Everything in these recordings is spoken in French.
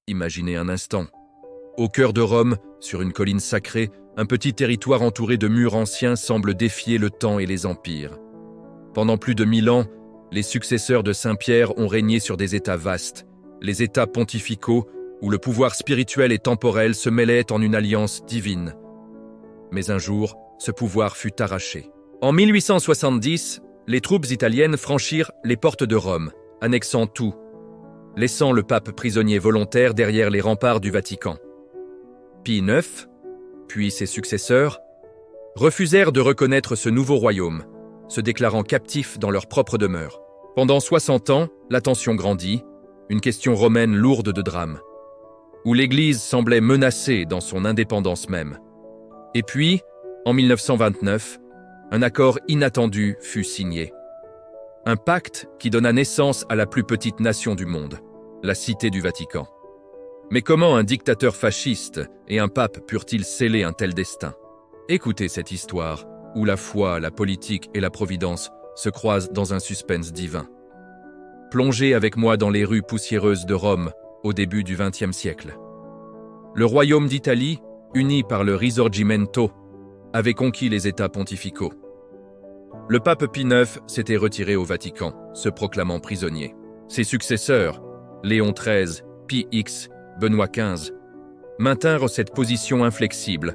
Imaginez un instant. Au cœur de Rome, sur une colline sacrée, un petit territoire entouré de murs anciens semble défier le temps et les empires. Pendant plus de 1000 ans, les successeurs de Saint-Pierre ont régné sur des États vastes, les États pontificaux, où le pouvoir spirituel et temporel se mêlaient en une alliance divine. Mais un jour, ce pouvoir fut arraché. En 1870, les troupes italiennes franchirent les portes de Rome, annexant tout, laissant le pape prisonnier volontaire derrière les remparts du Vatican. Pie IX, puis ses successeurs, refusèrent de reconnaître ce nouveau royaume, se déclarant captifs dans leur propre demeure. Pendant 60 ans, la tension grandit, une question romaine lourde de drame, où l'Église semblait menacée dans son indépendance même. Et puis, en 1929, un accord inattendu fut signé. Un pacte qui donna naissance à la plus petite nation du monde, la Cité du Vatican. Mais comment un dictateur fasciste et un pape purent-ils sceller un tel destin? Écoutez cette histoire, où la foi, la politique et la providence se croisent dans un suspense divin. Plongez avec moi dans les rues poussiéreuses de Rome au début du XXe siècle. Le royaume d'Italie, uni par le Risorgimento, avait conquis les États pontificaux. Le pape Pie IX s'était retiré au Vatican, se proclamant prisonnier. Ses successeurs, Léon XIII, Pie X, Benoît XV, maintinrent cette position inflexible.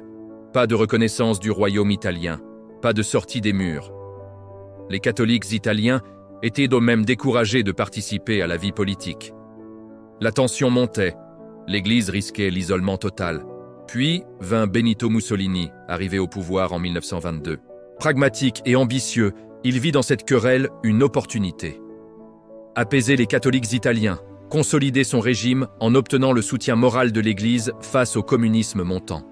Pas de reconnaissance du royaume italien, pas de sortie des murs. Les catholiques italiens étaient de même découragés de participer à la vie politique. La tension montait, l'Église risquait l'isolement total. Puis vint Benito Mussolini, arrivé au pouvoir en 1922. Pragmatique et ambitieux, il vit dans cette querelle une opportunité. Apaiser les catholiques italiens, consolider son régime en obtenant le soutien moral de l'Église face au communisme montant.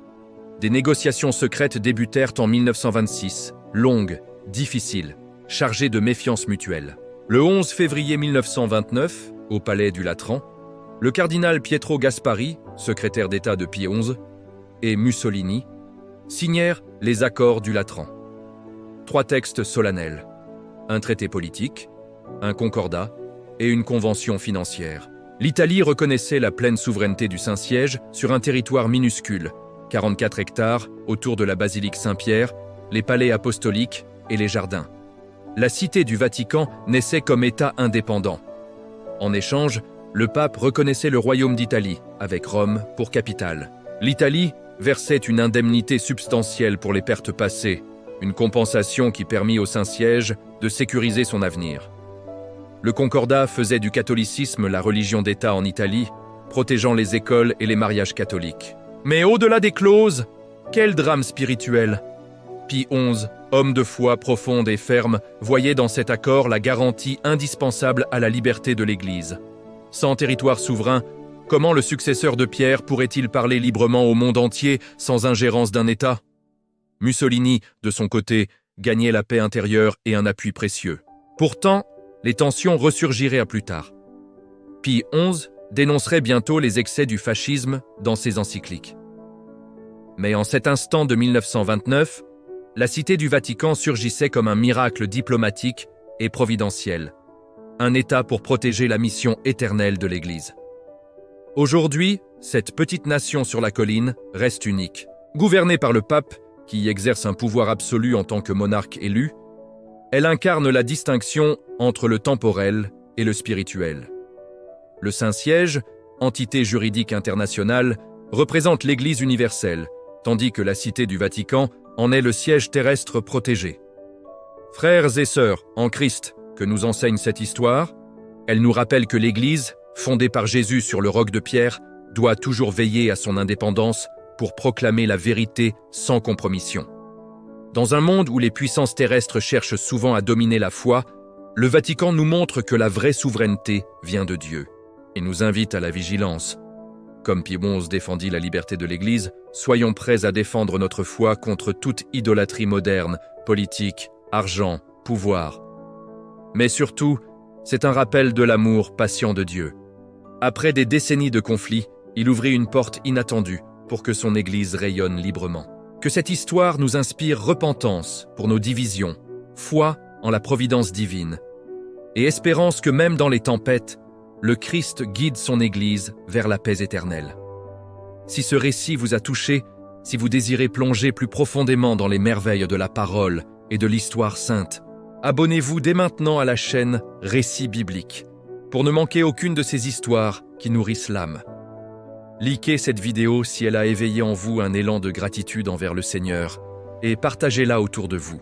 Des négociations secrètes débutèrent en 1926, longues, difficiles, chargées de méfiance mutuelle. Le 11 février 1929, au palais du Latran, le cardinal Pietro Gasparri, secrétaire d'État de Pie XI, et Mussolini signèrent les accords du Latran. 3 textes solennels, un traité politique, un concordat et une convention financière. L'Italie reconnaissait la pleine souveraineté du Saint-Siège sur un territoire minuscule, 44 hectares autour de la basilique Saint-Pierre, les palais apostoliques et les jardins. La Cité du Vatican naissait comme État indépendant. En échange, le pape reconnaissait le royaume d'Italie, avec Rome pour capitale. L'Italie versait une indemnité substantielle pour les pertes passées, une compensation qui permit au Saint-Siège de sécuriser son avenir. Le concordat faisait du catholicisme la religion d'État en Italie, protégeant les écoles et les mariages catholiques. Mais au-delà des clauses, quel drame spirituel! Pie XI, homme de foi profonde et ferme, voyait dans cet accord la garantie indispensable à la liberté de l'Église. Sans territoire souverain, comment le successeur de Pierre pourrait-il parler librement au monde entier sans ingérence d'un État? Mussolini, de son côté, gagnait la paix intérieure et un appui précieux. Pourtant, les tensions ressurgiraient à plus tard. Pie XI dénoncerait bientôt les excès du fascisme dans ses encycliques. Mais en cet instant de 1929, la Cité du Vatican surgissait comme un miracle diplomatique et providentiel, un État pour protéger la mission éternelle de l'Église. Aujourd'hui, cette petite nation sur la colline reste unique. Gouvernée par le pape, qui y exerce un pouvoir absolu en tant que monarque élu, elle incarne la distinction entre le temporel et le spirituel. Le Saint-Siège, entité juridique internationale, représente l'Église universelle, tandis que la Cité du Vatican en est le siège terrestre protégé. Frères et sœurs, en Christ, que nous enseigne cette histoire, elle nous rappelle que l'Église, fondée par Jésus sur le roc de pierre, doit toujours veiller à son indépendance pour proclamer la vérité sans compromission. Dans un monde où les puissances terrestres cherchent souvent à dominer la foi, le Vatican nous montre que la vraie souveraineté vient de Dieu et nous invite à la vigilance. Comme Pie XI défendit la liberté de l'Église, soyons prêts à défendre notre foi contre toute idolâtrie moderne, politique, argent, pouvoir. Mais surtout, c'est un rappel de l'amour patient de Dieu. Après des décennies de conflits, il ouvrit une porte inattendue pour que son Église rayonne librement. Que cette histoire nous inspire repentance pour nos divisions, foi en la providence divine, et espérance que même dans les tempêtes, le Christ guide son Église vers la paix éternelle. Si ce récit vous a touché, si vous désirez plonger plus profondément dans les merveilles de la parole et de l'histoire sainte, abonnez-vous dès maintenant à la chaîne Récits bibliques pour ne manquer aucune de ces histoires qui nourrissent l'âme. Likez cette vidéo si elle a éveillé en vous un élan de gratitude envers le Seigneur et partagez-la autour de vous.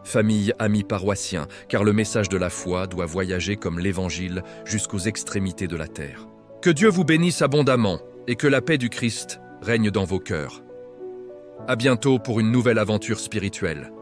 Famille, amis paroissiens, car le message de la foi doit voyager comme l'Évangile jusqu'aux extrémités de la terre. Que Dieu vous bénisse abondamment et que la paix du Christ règne dans vos cœurs. À bientôt pour une nouvelle aventure spirituelle.